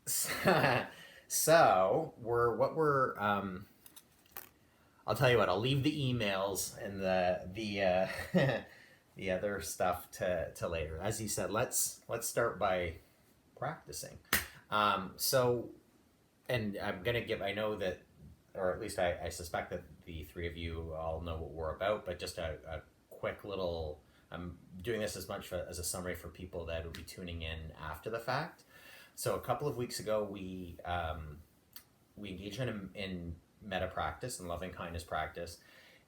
So I'll tell you what. I'll leave the emails and the the other stuff to later. As you said, let's start by practicing. So, and I'm gonna give. I know that, or at least I suspect that the three of you all know what we're about. But just a quick little. I'm doing this as much as a summary for people that will be tuning in after the fact. So a couple of weeks ago, we engaged in metta practice and loving kindness practice,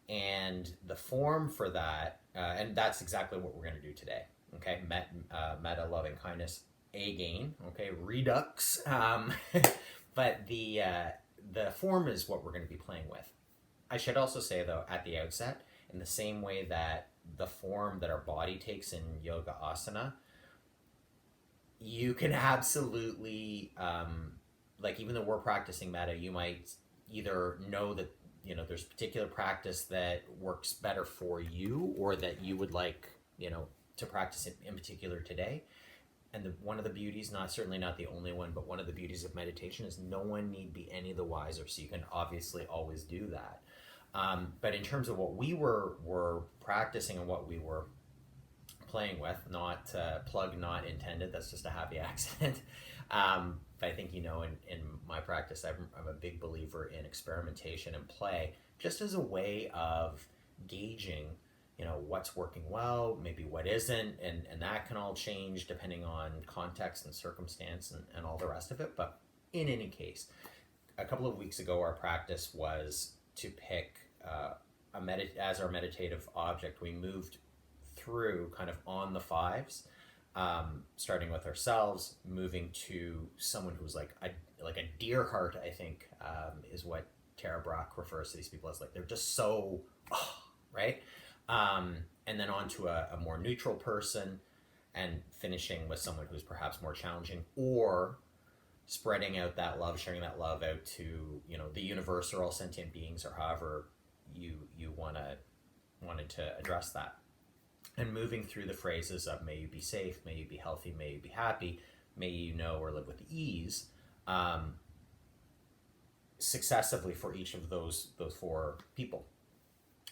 and the form for that, and that's exactly what we're going to do today. Okay, metta, loving kindness, again. Okay, redux. But the form is what we're going to be playing with. I should also say though at the outset, in the same way that the form that our body takes in yoga asana, you can absolutely like, even though we're practicing metta, you might either know that there's a particular practice that works better for you, or that you would like to practice it in particular today. And one of the beauties, not certainly not the only one, but one of the beauties of meditation is no one need be any the wiser. So you can obviously always do that. But in terms of what we were practicing and what we were playing with, not plug not intended, that's just a happy accident. But I think in my practice, I'm a big believer in experimentation and play, just as a way of gauging what's working well, maybe what isn't, and that can all change depending on context and circumstance and all the rest of it. But in any case, a couple of weeks ago, our practice was to pick as our meditative object. We moved through kind of on the fives, starting with ourselves, moving to someone who's like a deer heart, I think, is what Tara Brach refers to these people as. Like, they're just so, right? And then on to a more neutral person, and finishing with someone who's perhaps more challenging, or spreading out that love, sharing that love out to the universe or all sentient beings, or however you wanted to address that. And moving through the phrases of may you be safe, may you be healthy, may you be happy, may you know or live with ease, successively for each of those four people,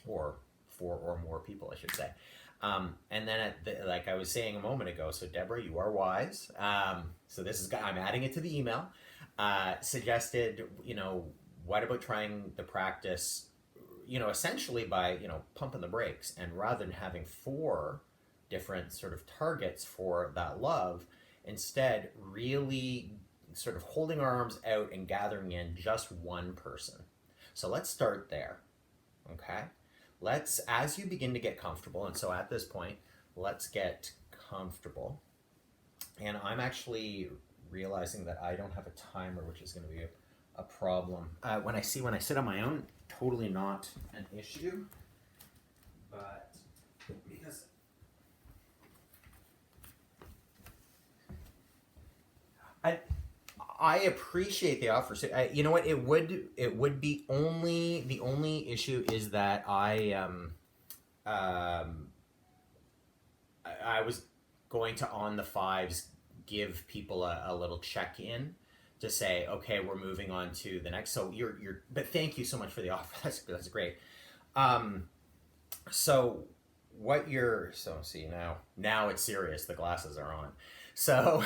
or four or more people, I should say. And then like I was saying a moment ago, so Deborah, you are wise. So this is, I'm adding it to the email. Suggested, what about trying the practice, essentially by, pumping the brakes, and rather than having four different sort of targets for that love, instead really sort of holding our arms out and gathering in just one person. So let's start there. Okay. As you begin to get comfortable, and so at this point, let's get comfortable. And I'm actually realizing that I don't have a timer, which is going to be a problem. When I sit on my own, totally not an issue. But because I appreciate the offer. So you know what? It would be the only issue is that I was going to, on the fives, give people a little check in to say, okay, we're moving on to the next. So but thank you so much for the offer. That's great. So see, now it's serious. The glasses are on. So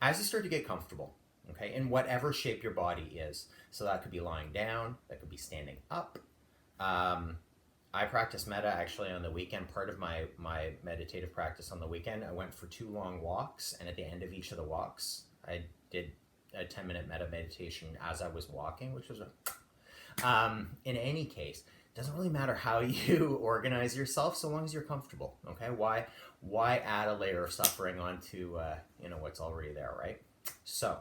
as you start to get comfortable, okay, in whatever shape your body is, so that could be lying down, that could be standing up. I practice metta actually on the weekend. Part of my meditative practice on the weekend, I went for 2 long walks, and at the end of each of the walks, I did a 10-minute metta meditation as I was walking, which was in any case, it doesn't really matter how you organize yourself, so long as you're comfortable. Okay, why add a layer of suffering onto what's already there, right? So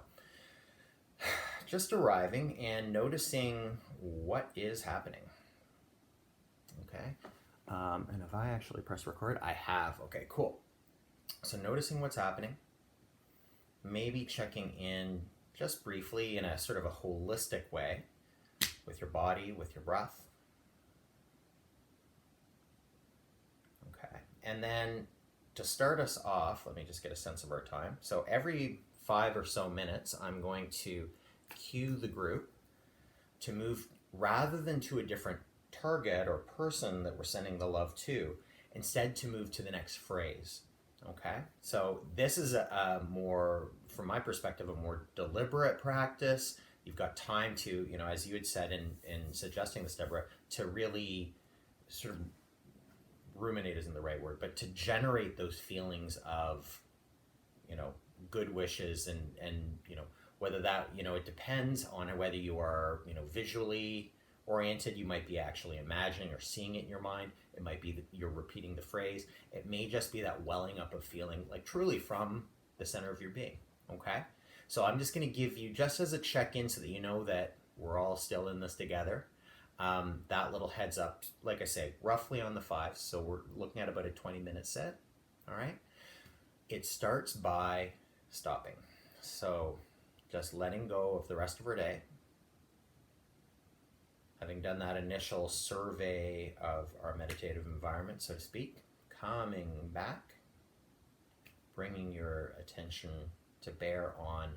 just arriving and noticing what is happening. Okay, and if I actually press record, I have. Okay, cool. So noticing what's happening, maybe checking in just briefly in a sort of a holistic way with your body, with your breath. Okay, and then to start us off, let me just get a sense of our time. So every 5 or so minutes, I'm going to cue the group to move rather than to a different target or person that we're sending the love to, instead to move to the next phrase. Okay, so this is a more, from my perspective, a more deliberate practice. You've got time to, as you had said in suggesting this, Deborah, to really sort of ruminate isn't the right word, but to generate those feelings of, good wishes and whether that, it depends on whether you are, visually oriented. You might be actually imagining or seeing it in your mind. It might be that you're repeating the phrase. It may just be that welling up of feeling, like truly from the center of your being. Okay, so I'm just going to give you, just as a check-in, so that you know that we're all still in this together, that little heads up, like I say, roughly on the 5. So we're looking at about a 20-minute set. All right, it starts by stopping. So just letting go of the rest of our day. Having done that initial survey of our meditative environment, so to speak, coming back, bringing your attention to bear on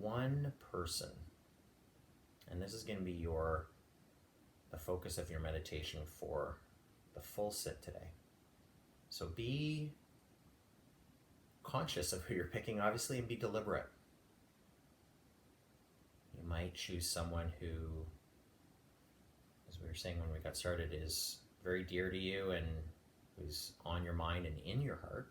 one person. And this is going to be the focus of your meditation for the full sit today. So be conscious of who you're picking, obviously, and be deliberate. You might choose someone who, as we were saying when we got started, is very dear to you and who's on your mind and in your heart.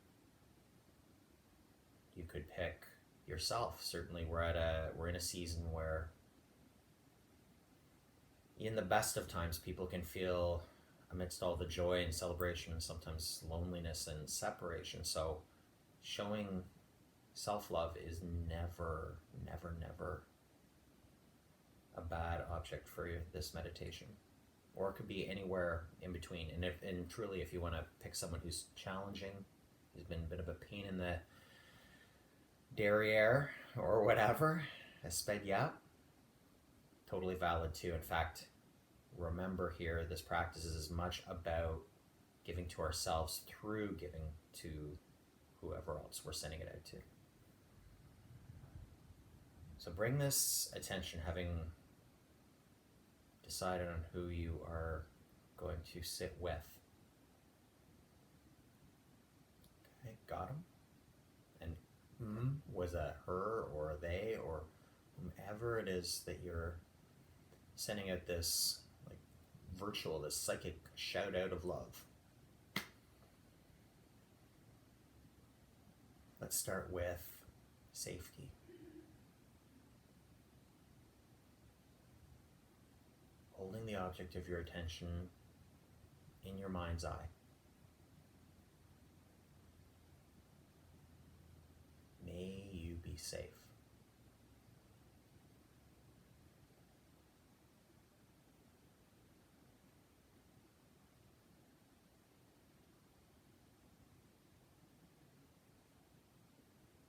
You could pick yourself. Certainly we're in a season where, in the best of times, people can feel, amidst all the joy and celebration, and sometimes loneliness and separation. So showing self-love is never, never, never a bad object for this meditation. Or it could be anywhere in between. And truly, if you want to pick someone who's challenging, who's been a bit of a pain in the derriere or whatever, has sped you up, totally valid too. In fact, remember here, this practice is as much about giving to ourselves through giving to whoever else we're sending it out to. So bring this attention, having decided on who you are going to sit with. Okay, got him? And was a her or a they or whomever it is that you're sending out this like virtual, this psychic shout out of love. Let's start with safety. Holding the object of your attention in your mind's eye. May you be safe.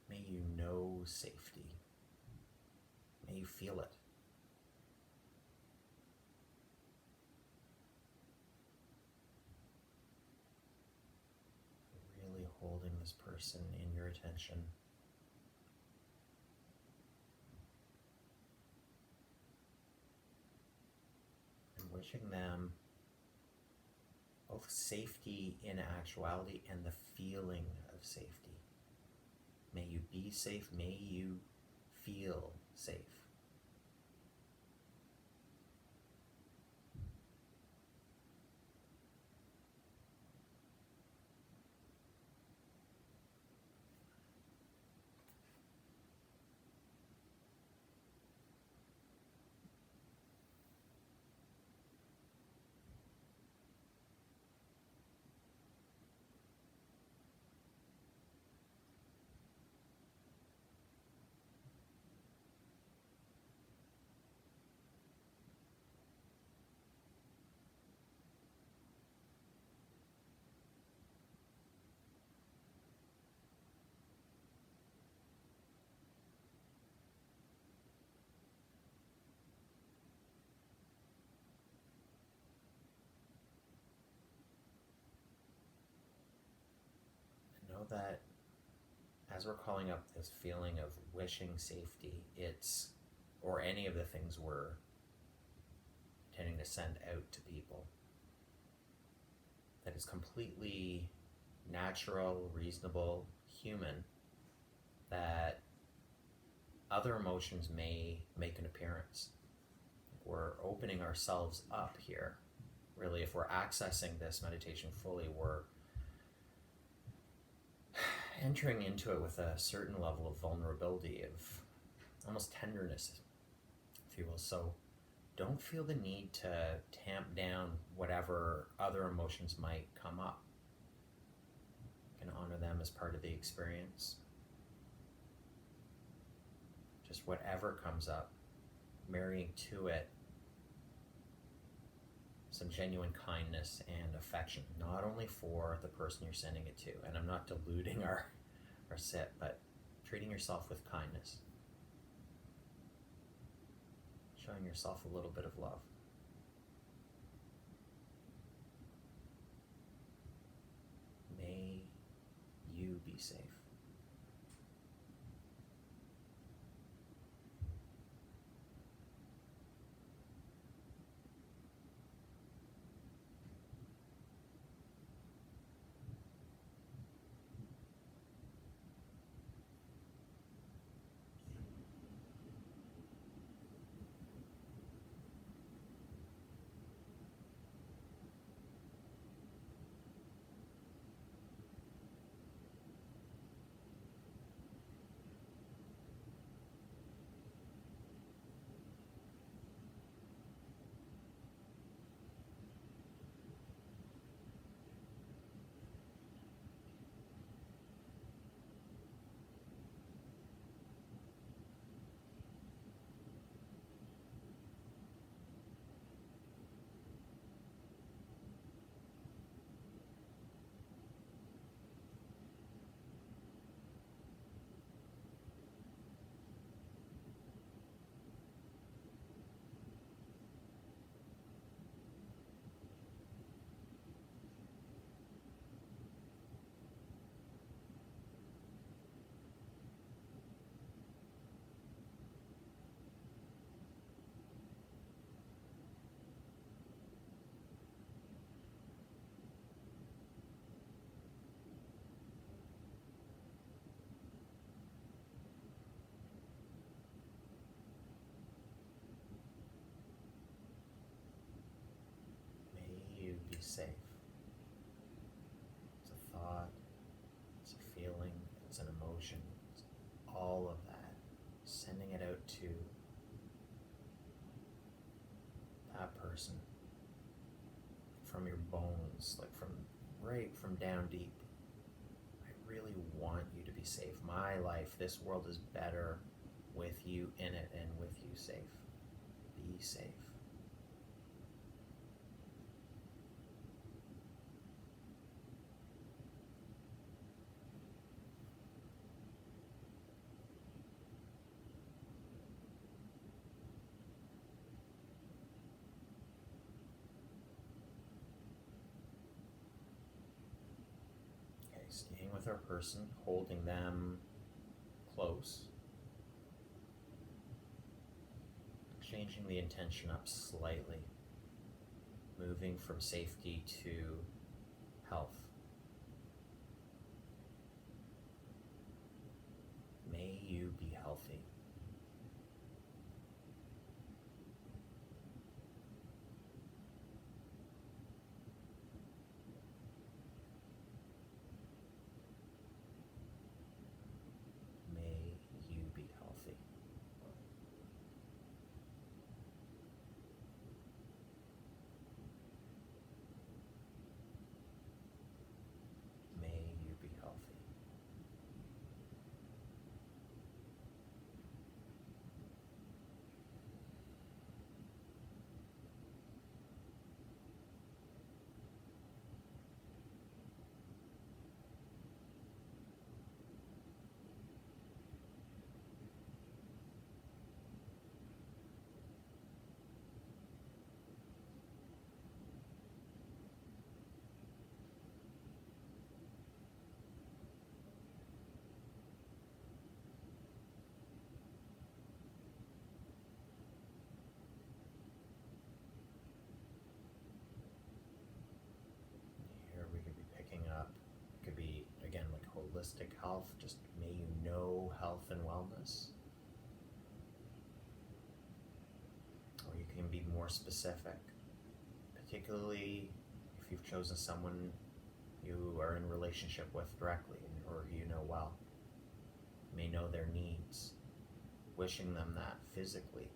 May you know safety. May you feel it. Really holding this person in your attention. And wishing them both safety in actuality and the feeling of safety. May you be safe. May you feel safe. that as we're calling up this feeling of wishing safety, or any of the things we're tending to send out to people, that it's completely natural, reasonable, human, that other emotions may make an appearance. We're opening ourselves up here. Really, if we're accessing this meditation fully, we're entering into it with a certain level of vulnerability, of almost tenderness, if you will. So don't feel the need to tamp down whatever other emotions might come up. You can honor them as part of the experience. Just whatever comes up, marrying to it some genuine kindness and affection, not only for the person you're sending it to, and I'm not diluting our sit, but treating yourself with kindness, showing yourself a little bit of love. May you be safe. Be safe. It's a thought, it's a feeling, it's an emotion, it's all of that. Sending it out to that person from your bones, like from down deep. I really want you to be safe. My life, this world is better with you in it and with you safe. Be safe. Staying with our person, holding them close, changing the intention up slightly, moving from safety to health. May you be healthy. holistic health, just may you know health and wellness. Or you can be more specific, particularly if you've chosen someone you are in relationship with directly or you know well. You may know their needs, wishing them that physically,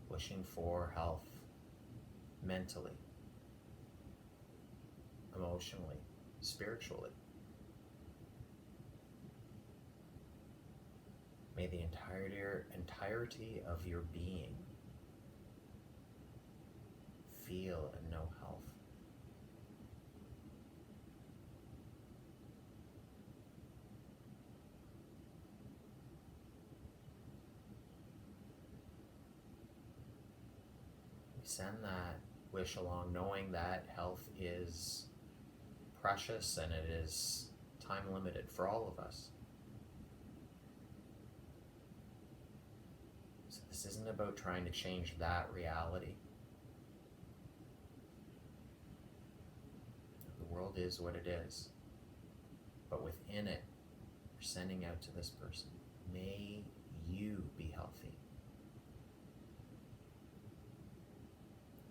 wishing for health mentally, emotionally, spiritually. May the entirety of your being feel and know health. We send that wish along, knowing that health is precious and it is time limited for all of us. So this isn't about trying to change that reality. The world is what it is, but within it, we're sending out to this person, may you be healthy.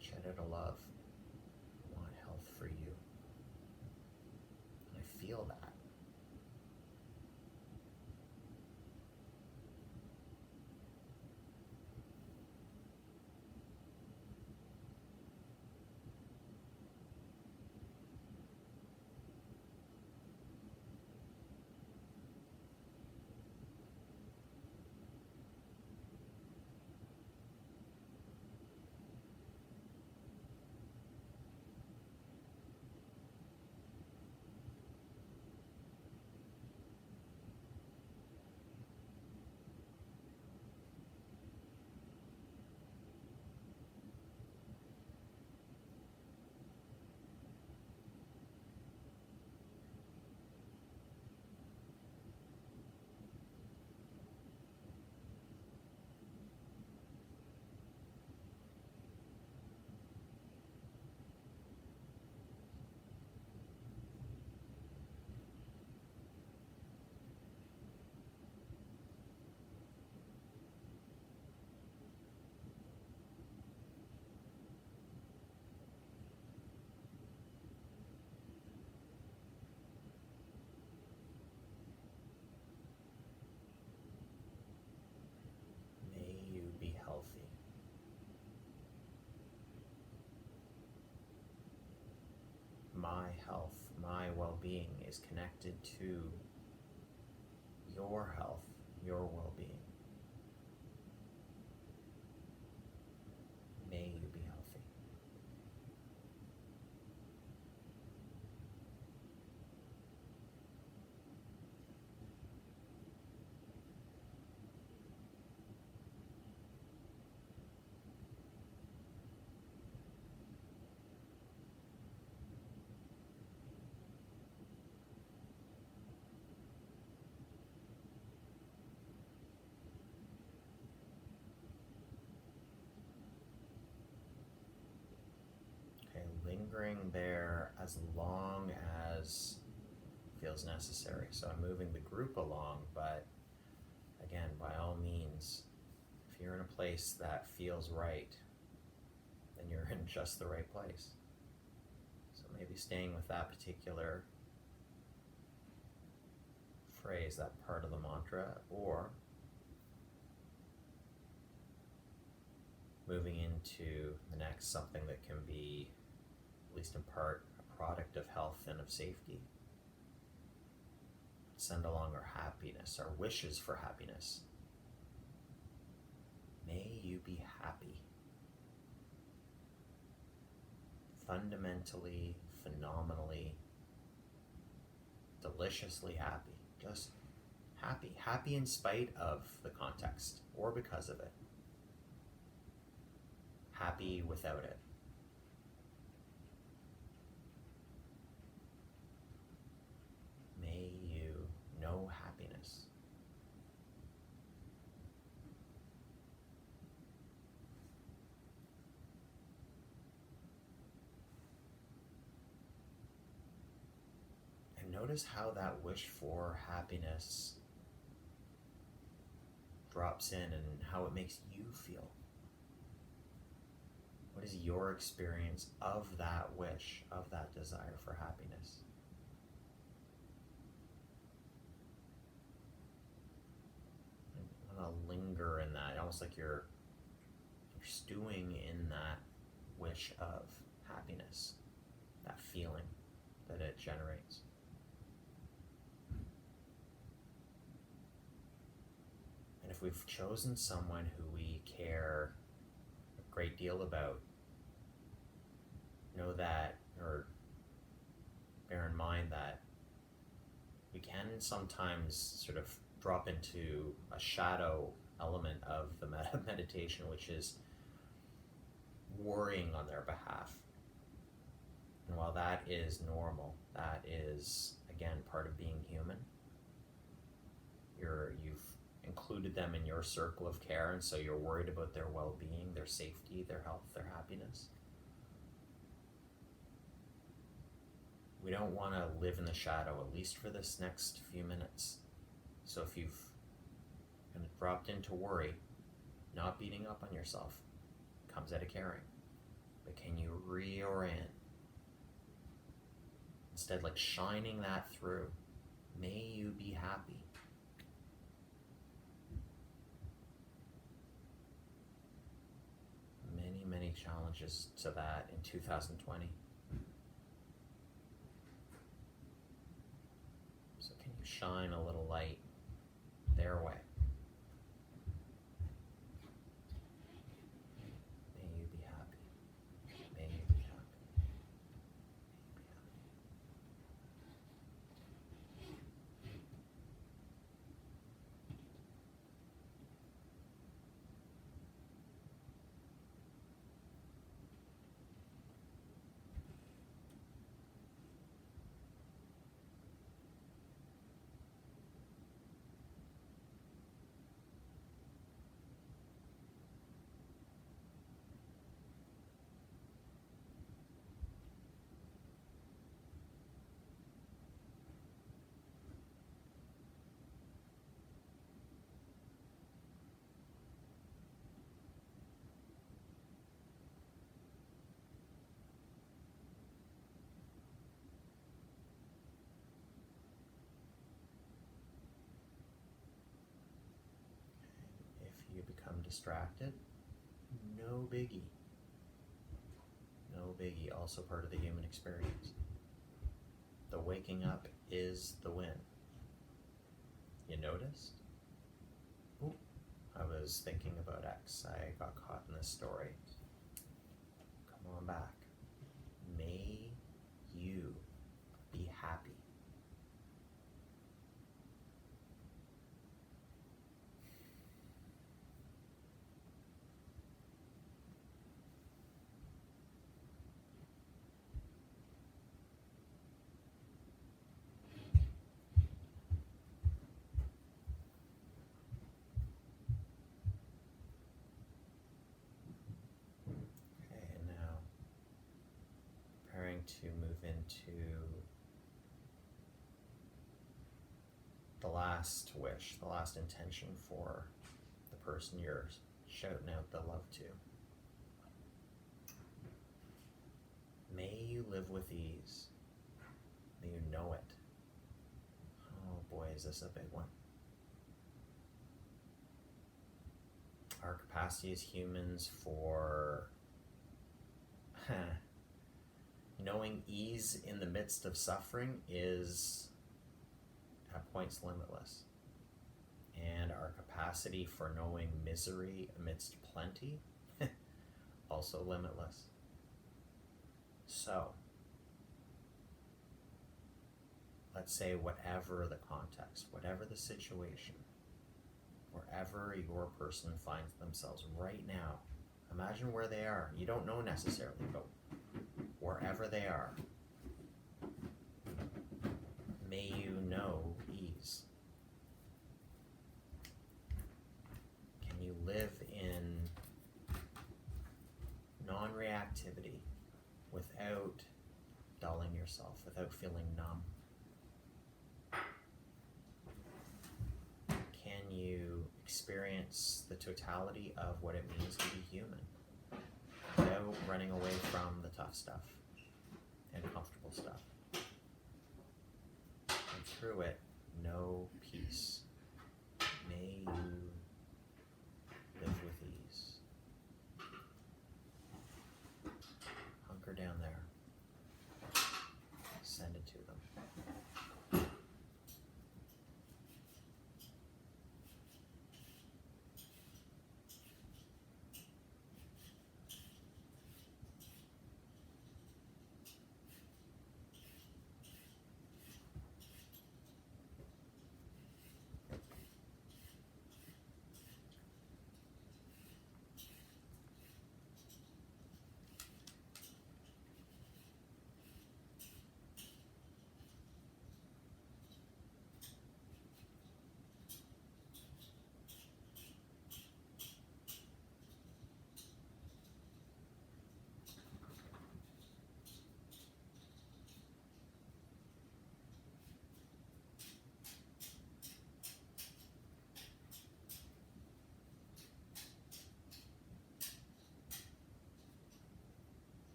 Shed out a love. I want health for you. And I feel that. Healthy. My health, my well-being is connected to your health, your well-being. May you be healthy. Lingering there as long as feels necessary. So I'm moving the group along, but again, by all means, if you're in a place that feels right, then you're in just the right place. So maybe staying with that particular phrase, that part of the mantra, or moving into the next, something that can be, at least in part, a product of health and of safety. Send along our happiness, our wishes for happiness. May you be happy. Fundamentally, phenomenally, deliciously happy. Just happy. Happy in spite of the context or because of it. Happy without it. May you know happiness. And notice how that wish for happiness drops in and how it makes you feel. What is your experience of that wish, of that desire for happiness? I want to linger in that, almost like you're stewing in that wish of happiness, that feeling that it generates. And if we've chosen someone who we care a great deal about, know that, or bear in mind that we can sometimes sort of drop into a shadow element of the meditation, which is worrying on their behalf. And while that is normal, that is, again, part of being human. You've included them in your circle of care, and so you're worried about their well-being, their safety, their health, their happiness. We don't want to live in the shadow, at least for this next few minutes. So if you've kind of dropped into worry, not beating up on yourself, comes out of caring. But can you reorient? Instead, like shining that through. May you be happy. Many, many challenges to that in 2020. So can you shine a little light their way? May you be happy. May you be happy. You become distracted, no biggie. No biggie, also part of the human experience. The waking up is the win. You noticed? Ooh, I was thinking about X. I got caught in this story. Come on back. May you be happy. To move into the last wish, the last intention for the person you're shouting out the love to. May you live with ease. May you know it. Oh boy, is this a big one. Our capacity as humans for knowing ease in the midst of suffering is at points limitless. And our capacity for knowing misery amidst plenty, also limitless. So, let's say whatever the context, whatever the situation, wherever your person finds themselves right now, imagine where they are. You don't know necessarily, but wherever they are, may you know ease. Can you live in non-reactivity without dulling yourself, without feeling numb? experience the totality of what it means to be human without running away from the tough stuff and comfortable stuff. And through it, know peace. May you live with ease. Hunker down there. Send it to them.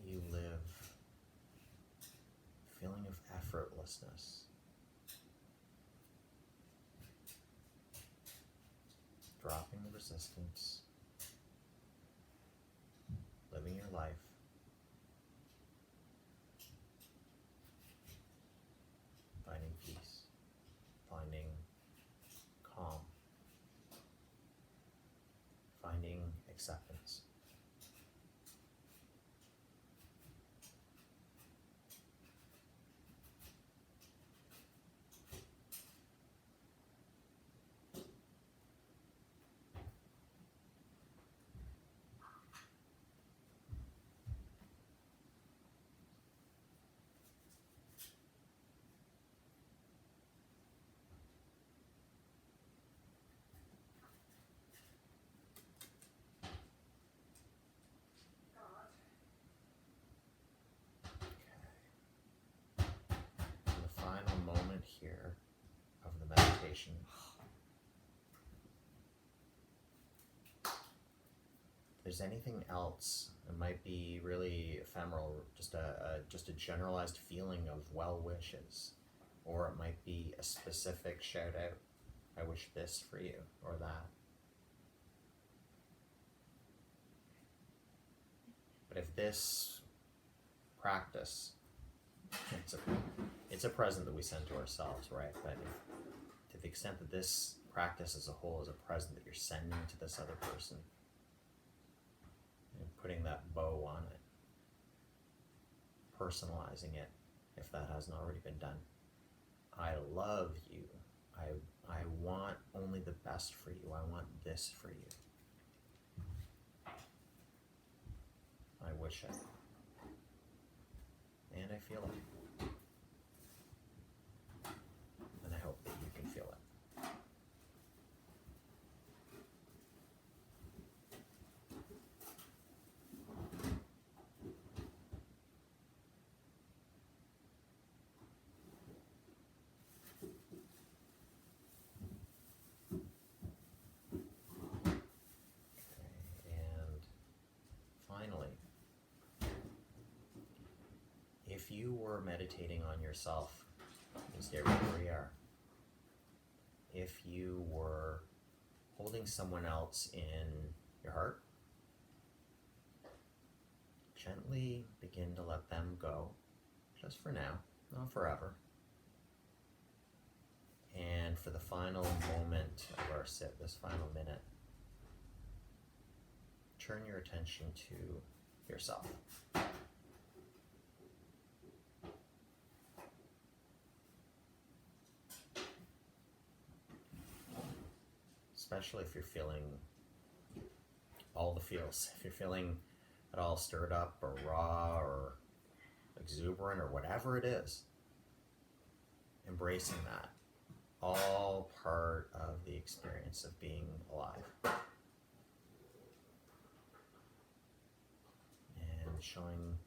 You live a feeling of effortlessness, dropping the resistance, living your life, finding peace, finding calm, finding acceptance. Here of the meditation. If there's anything else, it might be really ephemeral, just a generalized feeling of well wishes, or it might be a specific shout out. I wish this for you, or that. But if this practice, it's a present that we send to ourselves, right? But if, to the extent that this practice as a whole is a present that you're sending to this other person, and putting that bow on it, personalizing it, if that hasn't already been done. I love you. I want only the best for you. I want this for you. I wish I. And I feel it. And I hope that you can feel it. Okay, and finally, if you were meditating on yourself, you stay right where you are. If you were holding someone else in your heart, gently begin to let them go, just for now, not forever. And for the final moment of our sit, this final minute, turn your attention to yourself. Especially if you're feeling all the feels. If you're feeling it all stirred up or raw or exuberant or whatever it is, embracing that. All all part of the experience of being alive. And showing,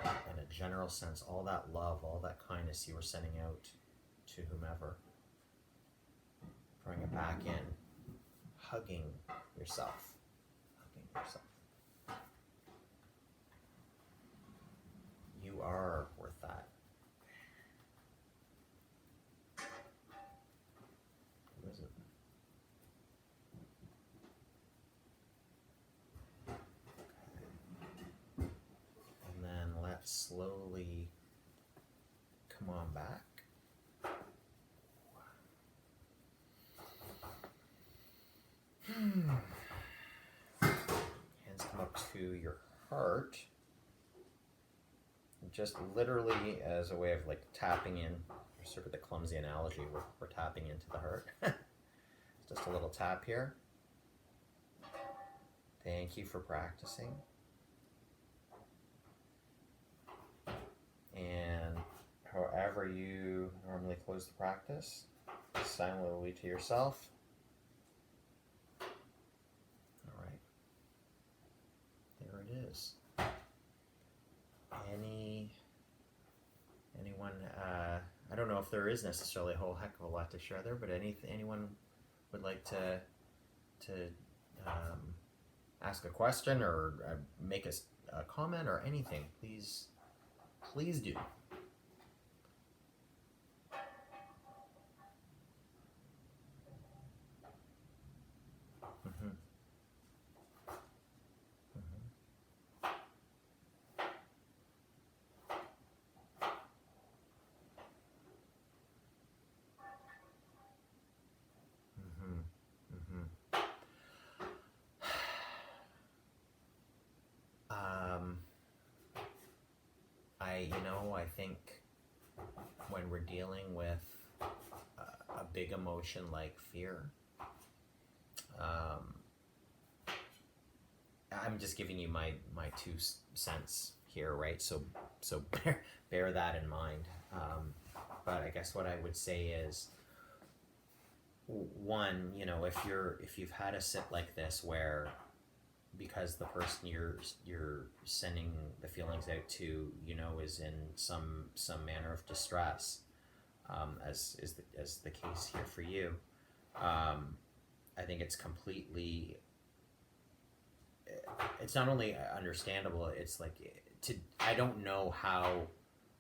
in a general sense, all that love, all that kindness you were sending out to whomever. Bring it back in. Hugging yourself. Hugging yourself. You are worth that. Who is it? Okay. And then let's slowly come on back. Hands come up to your heart. Just literally as a way of like tapping in, sort of the clumsy analogy, we're tapping into the heart. Just a little tap here. Thank you for practicing. And however you normally close the practice, silently to yourself. All right. There it is. Anyone, I don't know if there is necessarily a whole heck of a lot to share there, but anyone would like to ask a question or make a comment or anything, please do. Mm-hmm. I think when we're dealing with a big emotion like fear, I'm just giving you my 2 cents here, right? So bear that in mind. But I guess what I would say is, one, if you've had a sit like this where, because the person you're sending the feelings out to, is in some manner of distress, as is the case here for you, I think it's completely. It's not only understandable. It's like I don't know how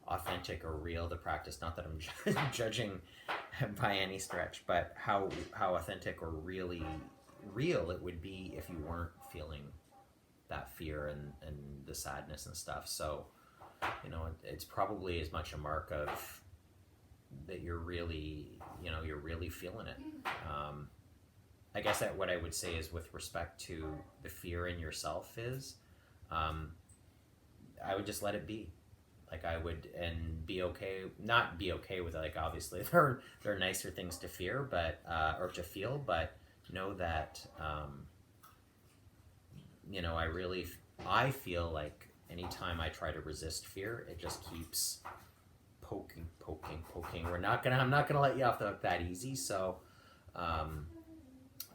authentic or real the practice. Not that I'm judging by any stretch, but how authentic or really real it would be if you weren't feeling that fear and the sadness and stuff. So it's probably as much a mark of that you're really feeling it. I guess that what I would say is, with respect to the fear in yourself, is I would just let it be. Like I would, and be okay, not be okay with it. Like obviously there are nicer things to fear, but or to feel, but know that I feel like anytime I try to resist fear, it just keeps poking. I'm not gonna let you off the hook that easy. So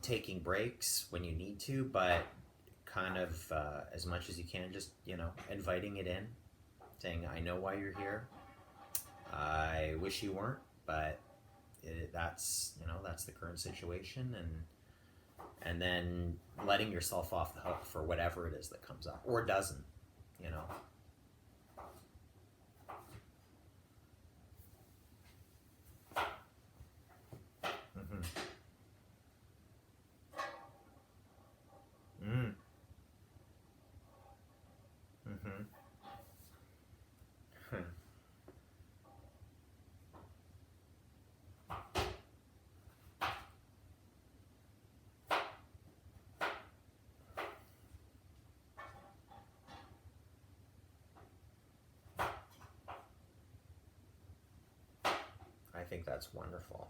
taking breaks when you need to, but kind of as much as you can, just inviting it in, saying, I know why you're here. I wish you weren't, but that's the current situation, and then letting yourself off the hook for whatever it is that comes up or doesn't. I think that's wonderful.